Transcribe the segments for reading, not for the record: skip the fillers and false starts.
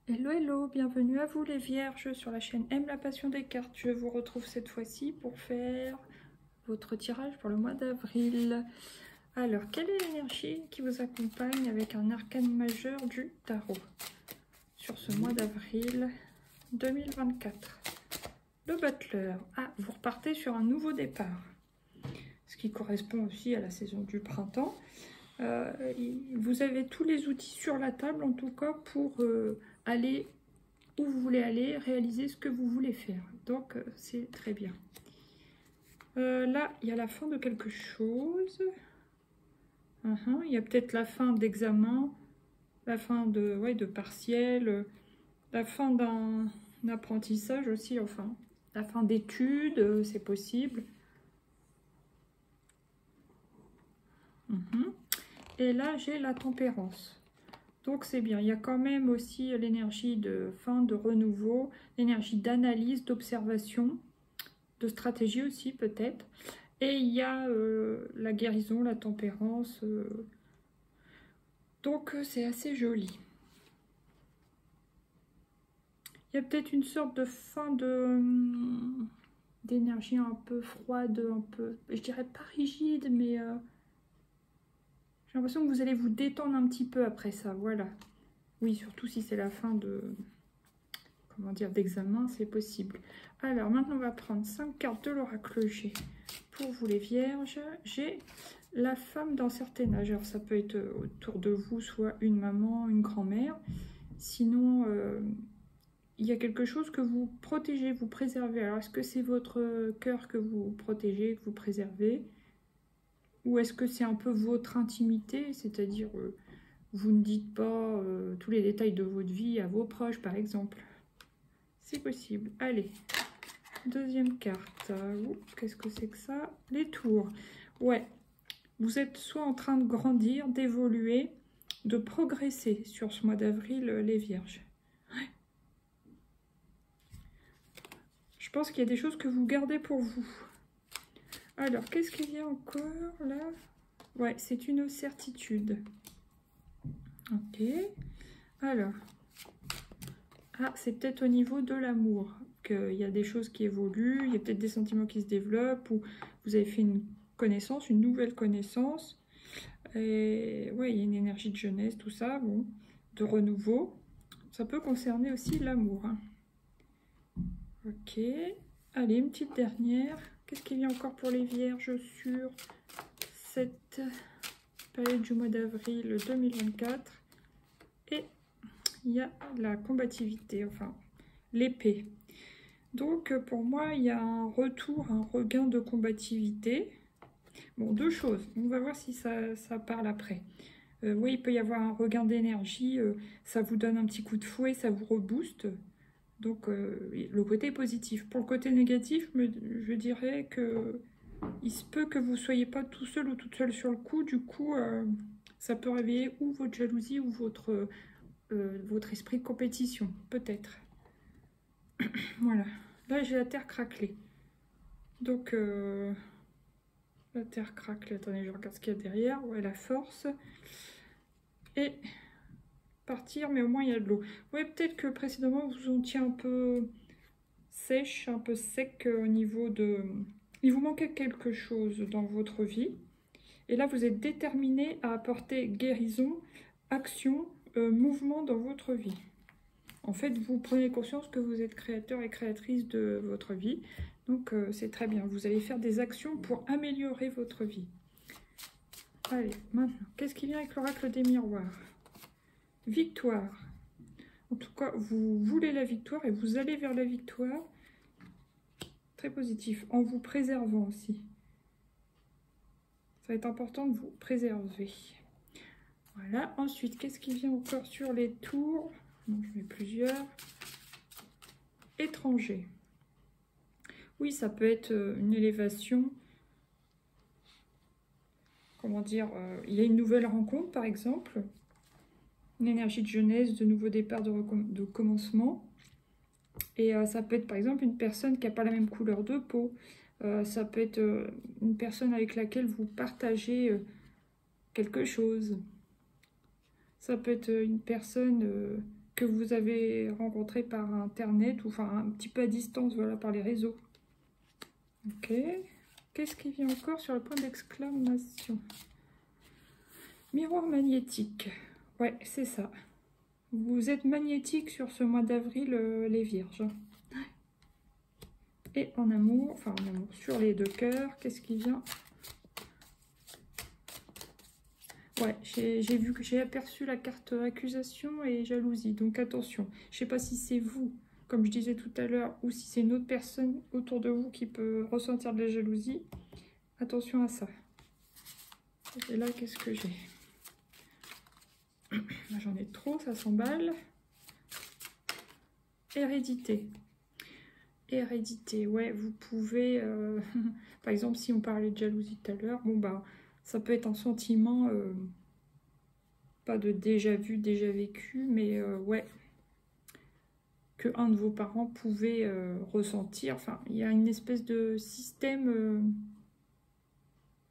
Hello, hello, bienvenue à vous les vierges sur la chaîne Aime la passion des cartes. Je vous retrouve cette fois-ci pour faire votre tirage pour le mois d'avril. Alors, quelle est l'énergie qui vous accompagne avec un arcane majeur du tarot sur ce mois d'avril 2024? Le Butler. Ah, vous repartez sur un nouveau départ, ce qui correspond aussi à la saison du printemps. Vous avez tous les outils sur la table, en tout cas, pour aller où vous voulez aller, réaliser ce que vous voulez faire. Donc, c'est très bien. Là, il y a la fin de quelque chose. Il y a peut-être la fin d'examen, la fin de partiel, la fin d'un apprentissage aussi, enfin, la fin d'études, c'est possible. Et là, j'ai la tempérance. Donc, c'est bien. Il y a quand même aussi l'énergie de fin, de renouveau, l'énergie d'analyse, d'observation, de stratégie aussi, peut-être. Et il y a la guérison, la tempérance. Donc, c'est assez joli. Il y a peut-être une sorte de fin d'énergie un peu froide, un peu, je dirais pas rigide, mais... j'ai l'impression que vous allez vous détendre un petit peu après ça, voilà. Oui, surtout si c'est la fin de... comment dire, d'examen, c'est possible. Alors, maintenant, on va prendre 5 cartes de l'oracle G. Pour vous, les vierges, j'ai la femme d'un certain âge. Alors, ça peut être autour de vous, soit une maman, une grand-mère. Sinon, il y a quelque chose que vous protégez, vous préservez. Alors, est-ce que c'est votre cœur que vous protégez, que vous préservez? Ou est-ce que c'est un peu votre intimité, c'est-à-dire vous ne dites pas tous les détails de votre vie à vos proches, par exemple? C'est possible. Allez, deuxième carte. Qu'est-ce que c'est que ça? Les tours. Ouais, vous êtes soit en train de grandir, d'évoluer, de progresser sur ce mois d'avril, les vierges. Ouais. Je pense qu'il y a des choses que vous gardez pour vous. Alors, qu'est-ce qu'il y a encore là? Ouais, c'est une certitude. Ok. Alors. Ah, c'est peut-être au niveau de l'amour qu'il y a des choses qui évoluent, il y a peut-être des sentiments qui se développent, ou vous avez fait une connaissance, une nouvelle connaissance. Et ouais, il y a une énergie de jeunesse, tout ça, bon, de renouveau. Ça peut concerner aussi l'amour. Ok. Allez, une petite dernière. Qu'est-ce qu'il y a encore pour les vierges sur cette période du mois d'avril 2024? Et il y a la combativité, enfin l'épée. Donc pour moi, il y a un retour, un regain de combativité. Bon, deux choses. On va voir si ça parle après. Oui, il peut y avoir un regain d'énergie. Ça vous donne un petit coup de fouet, ça vous rebooste. Donc le côté positif. Pour le côté négatif, je dirais que il se peut que vous ne soyez pas tout seul ou toute seule sur le coup. Du coup, ça peut réveiller ou votre jalousie ou votre esprit de compétition, peut-être. Voilà. Là, j'ai la terre craquelée. Donc, la terre craquelée. Attendez, je regarde ce qu'il y a derrière. Ouais, la force. Et partir, mais au moins, il y a de l'eau. Ouais, peut-être que précédemment, vous vous étiez un peu sèche, un peu sec au niveau de... Il vous manquait quelque chose dans votre vie. Et là, vous êtes déterminé à apporter guérison, action, mouvement dans votre vie. En fait, vous prenez conscience que vous êtes créateur et créatrice de votre vie. Donc, c'est très bien. Vous allez faire des actions pour améliorer votre vie. Allez, maintenant, qu'est-ce qui vient avec l'oracle des miroirs? Victoire. En tout cas, vous voulez la victoire et vous allez vers la victoire. Très positif. En vous préservant aussi. Ça va être important de vous préserver. Voilà. Ensuite, qu'est-ce qui vient encore sur les tours? Donc, je mets plusieurs. Étranger. Oui, ça peut être une élévation. Comment dire, il y a une nouvelle rencontre, par exemple. Une énergie de jeunesse, de nouveau départ, de commencement. Et ça peut être, par exemple, une personne qui n'a pas la même couleur de peau. Ça peut être une personne avec laquelle vous partagez quelque chose. Ça peut être une personne que vous avez rencontré par internet ou enfin un petit peu à distance, voilà, par les réseaux. Ok. Qu'est-ce qui vient encore sur le point d'exclamation? Miroir magnétique. Ouais, c'est ça. Vous êtes magnétique sur ce mois d'avril, les vierges. Et en amour, enfin en amour, sur les deux cœurs, qu'est-ce qui vient? Ouais, j'ai vu que j'ai aperçu la carte accusation et jalousie, donc attention. Je sais pas si c'est vous, comme je disais tout à l'heure, ou si c'est une autre personne autour de vous qui peut ressentir de la jalousie. Attention à ça. Et là, qu'est-ce que j'ai? J'en ai trop, ça s'emballe. Hérédité. Hérédité, ouais, vous pouvez... par exemple, si on parlait de jalousie tout à l'heure, bon bah, ça peut être un sentiment... pas de déjà vu, déjà vécu, mais ouais, que un de vos parents pouvait ressentir. Enfin, il y a une espèce de système.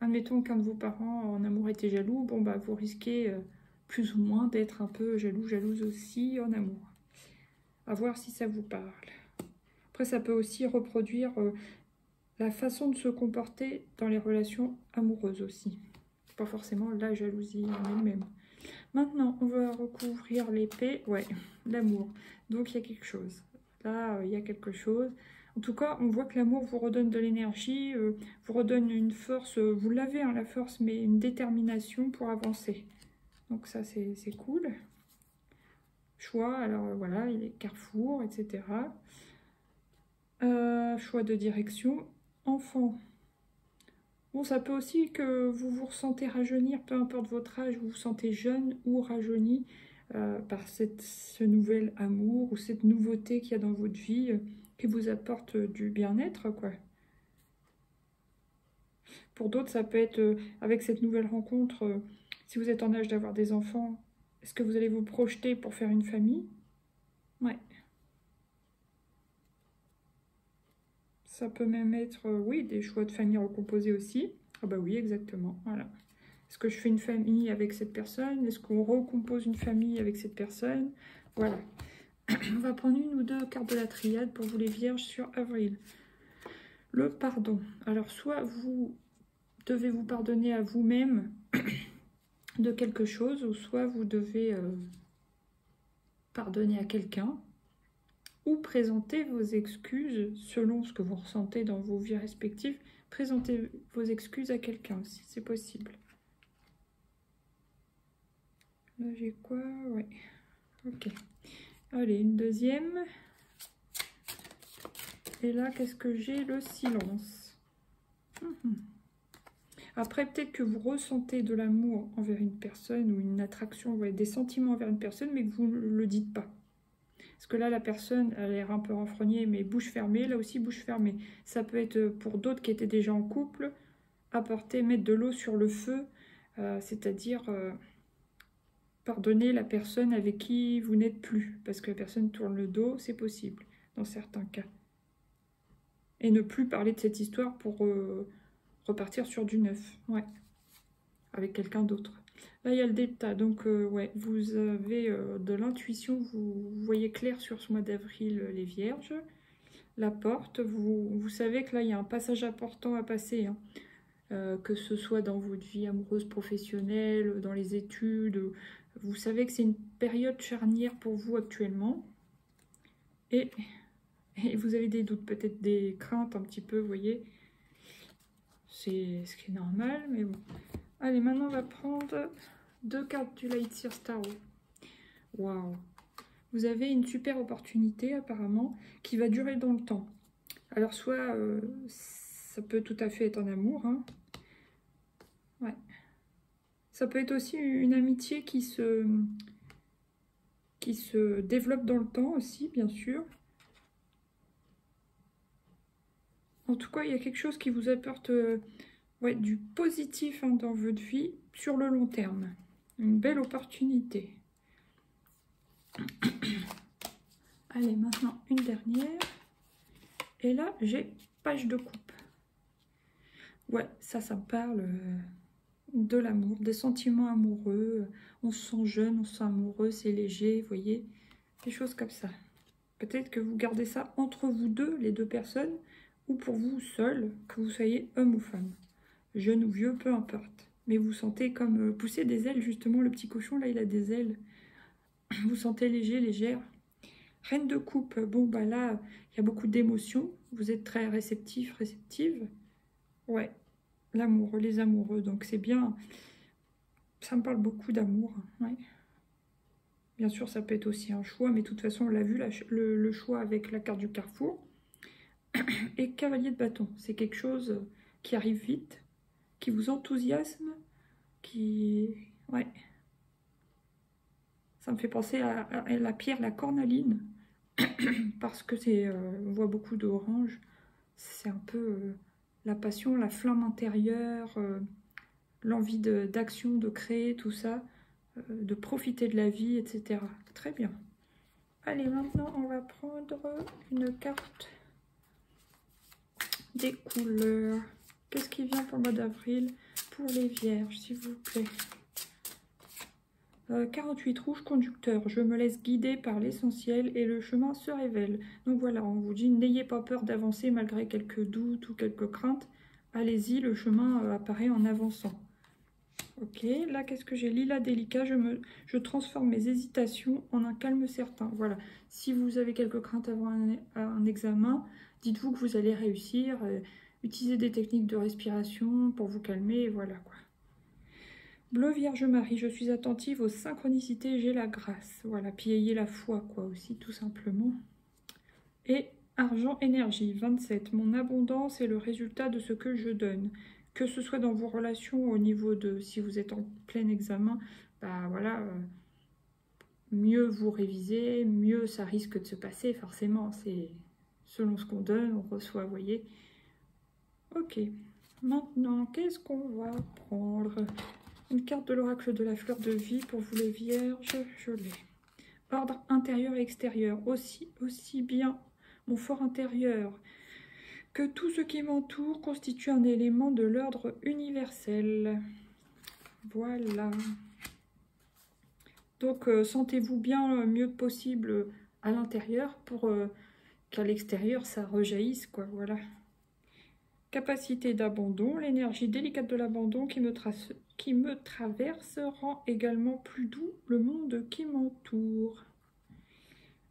Admettons qu'un de vos parents en amour était jaloux, bon bah vous risquez plus ou moins d'être un peu jaloux, jalouse aussi en amour. À voir si ça vous parle. Après, ça peut aussi reproduire la façon de se comporter dans les relations amoureuses aussi. Pas forcément la jalousie en elle-même. Maintenant, on va recouvrir l'épée. Ouais, l'amour. Donc, il y a quelque chose. Là, il y a quelque chose. En tout cas, on voit que l'amour vous redonne de l'énergie, vous redonne une force. Vous l'avez, hein, la force, mais une détermination pour avancer. Donc ça, c'est cool. Choix, alors voilà, il est carrefour, etc. Choix de direction. Enfant. Bon, ça peut aussi que vous vous ressentez rajeunir, peu importe votre âge, vous vous sentez jeune ou rajeuni par ce nouvel amour ou cette nouveauté qu'il y a dans votre vie qui vous apporte du bien-être, quoi. Pour d'autres, ça peut être avec cette nouvelle rencontre, si vous êtes en âge d'avoir des enfants, est-ce que vous allez vous projeter pour faire une famille? Ouais. Ça peut même être, oui, des choix de famille recomposés aussi. Ah bah oui, exactement, voilà. Est-ce que je fais une famille avec cette personne? Est-ce qu'on recompose une famille avec cette personne? Voilà. On va prendre une ou deux cartes de la triade pour vous les vierges sur avril. Le pardon. Alors, soit vous devez vous pardonner à vous-même de quelque chose, ou soit vous devez pardonner à quelqu'un, ou présenter vos excuses selon ce que vous ressentez dans vos vies respectives. Présentez vos excuses à quelqu'un aussi, c'est possible. Là, j'ai quoi? Ouais. Ok. Allez, une deuxième. Et là, qu'est-ce que j'ai? Le silence. Après, peut-être que vous ressentez de l'amour envers une personne ou une attraction, ouais, des sentiments envers une personne, mais que vous ne le dites pas. Parce que là, la personne a l'air un peu renfrognée, mais bouche fermée. Là aussi, bouche fermée. Ça peut être pour d'autres qui étaient déjà en couple, apporter, mettre de l'eau sur le feu, c'est-à-dire pardonner la personne avec qui vous n'êtes plus. Parce que la personne tourne le dos, c'est possible, dans certains cas. Et ne plus parler de cette histoire pour repartir sur du neuf, ouais, avec quelqu'un d'autre. Là, il y a le delta, donc ouais, vous avez de l'intuition, vous voyez clair sur ce mois d'avril, les vierges. La porte, vous savez que là, il y a un passage important à passer, hein. Que ce soit dans votre vie amoureuse, professionnelle, dans les études. Vous savez que c'est une période charnière pour vous actuellement. Et vous avez des doutes, peut-être des craintes un petit peu, vous voyez. C'est ce qui est normal, mais bon. Allez, maintenant, on va prendre deux cartes du Light Seer Tarot. Waouh! Vous avez une super opportunité, apparemment, qui va durer dans le temps. Alors, soit ça peut tout à fait être en amour, hein. Ouais. Ça peut être aussi une amitié qui se développe dans le temps aussi, bien sûr. En tout cas, il y a quelque chose qui vous apporte ouais, du positif, hein, dans votre vie sur le long terme. Une belle opportunité. Allez, maintenant une dernière. Et là, j'ai page de coupe. Ouais, ça me parle de l'amour, des sentiments amoureux. On se sent jeune, on se sent amoureux, c'est léger, vous voyez. Des choses comme ça. Peut-être que vous gardez ça entre vous deux, les deux personnes, ou pour vous seul, que vous soyez homme ou femme. Jeune ou vieux, peu importe. Mais vous sentez comme pousser des ailes, justement, le petit cochon, là, il a des ailes. Vous sentez léger, légère. Reine de coupe, bon, bah là, il y a beaucoup d'émotions. Vous êtes très réceptif, réceptive. Ouais, l'amour, les amoureux, donc c'est bien. Ça me parle beaucoup d'amour, ouais. Bien sûr, ça peut être aussi un choix, mais de toute façon, on l'a vu, le choix avec la carte du carrefour. Et cavalier de bâton, c'est quelque chose qui arrive vite, qui vous enthousiasme, qui... Ouais. Ça me fait penser à la pierre, la cornaline, parce que c'est, on voit beaucoup d'orange. C'est un peu la passion, la flamme intérieure, l'envie d'action, de créer, tout ça, de profiter de la vie, etc. Très bien. Allez, maintenant, on va prendre une carte des couleurs. Qu'est-ce qui vient pour le mois d'avril pour les vierges, s'il vous plaît? 48 rouge conducteur. Je me laisse guider par l'essentiel et le chemin se révèle. Donc voilà, on vous dit, n'ayez pas peur d'avancer malgré quelques doutes ou quelques craintes. Allez-y, le chemin apparaît en avançant. Ok, là, qu'est-ce que j'ai? Lilas délicat, je transforme mes hésitations en un calme certain. Voilà, si vous avez quelques craintes avant un examen, dites-vous que vous allez réussir. Utilisez des techniques de respiration pour vous calmer, et voilà quoi. Bleu Vierge Marie, je suis attentive aux synchronicités, j'ai la grâce. Voilà, puis ayez la foi quoi aussi, tout simplement. Et argent énergie, 27. Mon abondance est le résultat de ce que je donne. Que ce soit dans vos relations au niveau de, si vous êtes en plein examen, bah voilà, mieux vous révisez, mieux ça risque de se passer, forcément. C'est selon ce qu'on donne, on reçoit, vous voyez. Ok, maintenant, qu'est-ce qu'on va prendre? Une carte de l'oracle de la fleur de vie pour vous les vierges, je l'ai. Ordre intérieur et extérieur, aussi bien mon fort intérieur que tout ce qui m'entoure constitue un élément de l'ordre universel. Voilà. Donc, sentez-vous bien mieux que possible à l'intérieur pour qu'à l'extérieur, ça rejaillisse, quoi, voilà. Capacité d'abandon, l'énergie délicate de l'abandon qui me traverse rend également plus doux le monde qui m'entoure.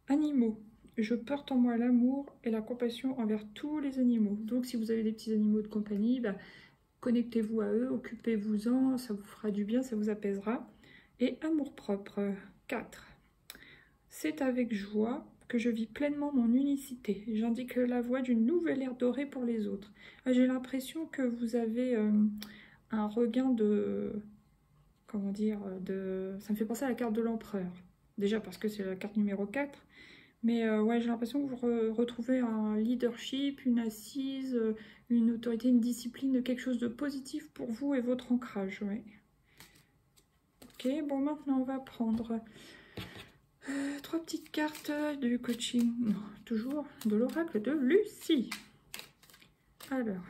Animaux. Je porte en moi l'amour et la compassion envers tous les animaux. Donc si vous avez des petits animaux de compagnie, bah, connectez-vous à eux, occupez-vous-en, ça vous fera du bien, ça vous apaisera. Et amour-propre, 4. C'est avec joie que je vis pleinement mon unicité. J'indique la voie d'une nouvelle ère dorée pour les autres. J'ai l'impression que vous avez un regain de... Comment dire ça me fait penser à la carte de l'empereur. Déjà parce que c'est la carte numéro 4. Mais ouais, j'ai l'impression que vous retrouvez un leadership, une assise, une autorité, une discipline, quelque chose de positif pour vous et votre ancrage. Ouais. Ok, bon, maintenant on va prendre 3 petites cartes du coaching. Non, toujours de l'oracle de Lucie. Alors,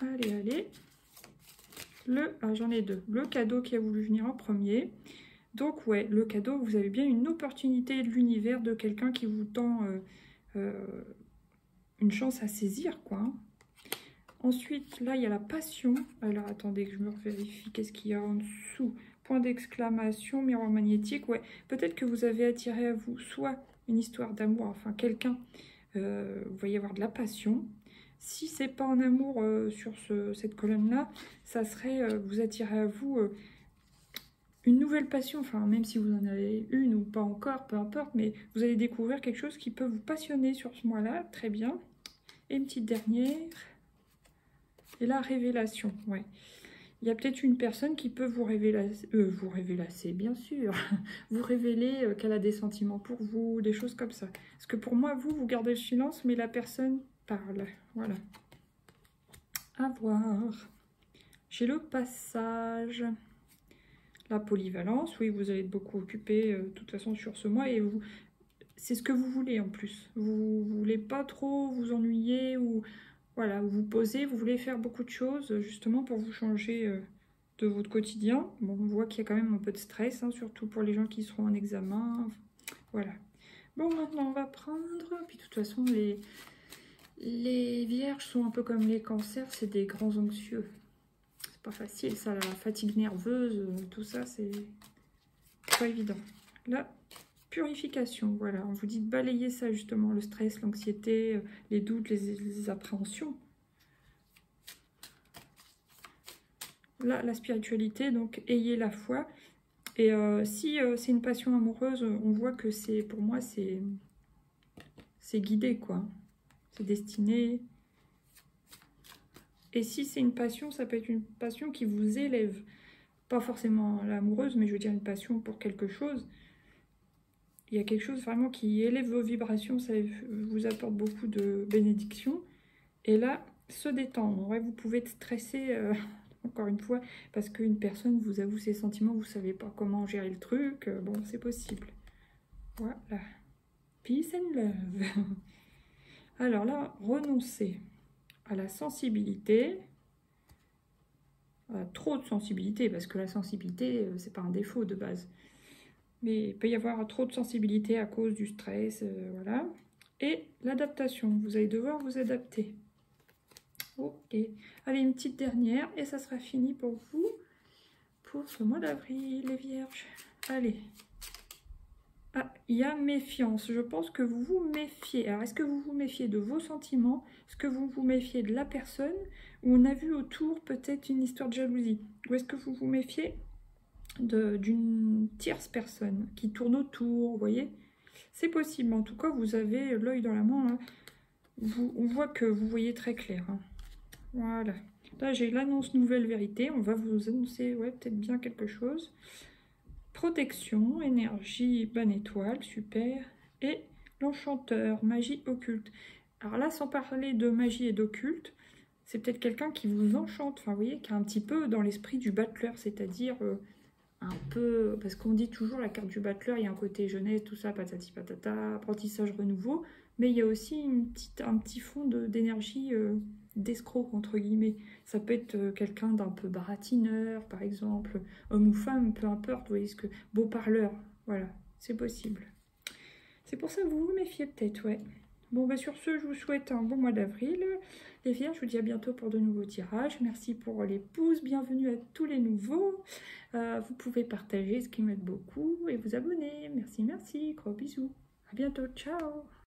allez. J'en ai 2. Le cadeau qui a voulu venir en premier. Donc ouais, le cadeau, vous avez bien une opportunité de l'univers, de quelqu'un qui vous tend une chance à saisir, quoi. Ensuite, là, il y a la passion. Alors, attendez que je me vérifie qu'est-ce qu'il y a en dessous. Point d'exclamation, miroir magnétique. Ouais, peut-être que vous avez attiré à vous soit une histoire d'amour, enfin quelqu'un, vous voyez avoir de la passion. Si c'est pas en amour sur cette colonne-là, ça serait vous attirer à vous une nouvelle passion, enfin même si vous en avez une ou pas encore, peu importe, mais vous allez découvrir quelque chose qui peut vous passionner sur ce mois-là, très bien. Et une petite dernière, et la révélation, ouais. Il y a peut-être une personne qui peut vous révéler, bien sûr, vous révéler qu'elle a des sentiments pour vous, des choses comme ça. Parce que pour moi, vous gardez le silence, mais la personne parle, voilà. À voir. J'ai le passage... La polyvalence, oui, vous allez être beaucoup occupé de toute façon sur ce mois et c'est ce que vous voulez en plus. Vous voulez pas trop vous ennuyer ou voilà, vous posez, vous voulez faire beaucoup de choses justement pour vous changer de votre quotidien. Bon, on voit qu'il y a quand même un peu de stress, hein, surtout pour les gens qui seront en examen. Voilà. Bon, maintenant on va prendre, puis de toute façon les vierges sont un peu comme les cancers, c'est des grands anxieux. C'est pas facile, ça, la fatigue nerveuse, tout ça, c'est pas évident. La purification, voilà, on vous dit de balayer ça justement, le stress, l'anxiété, les doutes, les appréhensions. Là, la spiritualité, donc ayez la foi. Et si c'est une passion amoureuse, on voit que c'est, pour moi, c'est guidé, quoi. C'est destiné. Et si c'est une passion, ça peut être une passion qui vous élève. Pas forcément l'amoureuse, mais je veux dire une passion pour quelque chose. Il y a quelque chose vraiment qui élève vos vibrations, ça vous apporte beaucoup de bénédictions. Et là, se détendre. Ouais, vous pouvez être stressé, encore une fois, parce qu'une personne vous avoue ses sentiments, vous ne savez pas comment gérer le truc. Bon, c'est possible. Voilà. Peace and love. Alors là, renoncer à la sensibilité. Trop de sensibilité, parce que la sensibilité, c'est pas un défaut de base. Mais il peut y avoir trop de sensibilité à cause du stress, voilà. Et l'adaptation, vous allez devoir vous adapter. Ok, allez, une petite dernière, et ça sera fini pour vous, pour ce mois d'avril, les vierges. Allez. Ah, il y a méfiance. Je pense que vous vous méfiez. Alors, est-ce que vous vous méfiez de vos sentiments? Est-ce que vous vous méfiez de la personne? Ou on a vu autour peut-être une histoire de jalousie? Ou est-ce que vous vous méfiez d'une tierce personne qui tourne autour, vous voyez? C'est possible. En tout cas, vous avez l'œil dans la main. Hein. On voit que vous voyez très clair. Hein. Voilà. Là, j'ai l'annonce nouvelle vérité. On va vous annoncer ouais, peut-être bien quelque chose. Protection, énergie, bonne étoile, super. Et l'enchanteur, magie occulte. Alors là, sans parler de magie et d'occulte, c'est peut-être quelqu'un qui vous enchante. Enfin, vous voyez, qui est un petit peu dans l'esprit du battleur, c'est-à-dire un peu... Parce qu'on dit toujours, la carte du battleur, il y a un côté jeunesse, tout ça, patati patata, apprentissage renouveau. Mais il y a aussi un petit fond d'énergie d'escroc, entre guillemets. Ça peut être quelqu'un d'un peu baratineur, par exemple, homme ou femme, peu importe, vous voyez ce que... Beau parleur, voilà, c'est possible. C'est pour ça que vous vous méfiez peut-être, ouais. Bon, bah sur ce, je vous souhaite un bon mois d'avril. Les vierges, je vous dis à bientôt pour de nouveaux tirages. Merci pour les pouces, bienvenue à tous les nouveaux. Vous pouvez partager, ce qui m'aide beaucoup, et vous abonner. Merci, merci, gros bisous. À bientôt, ciao.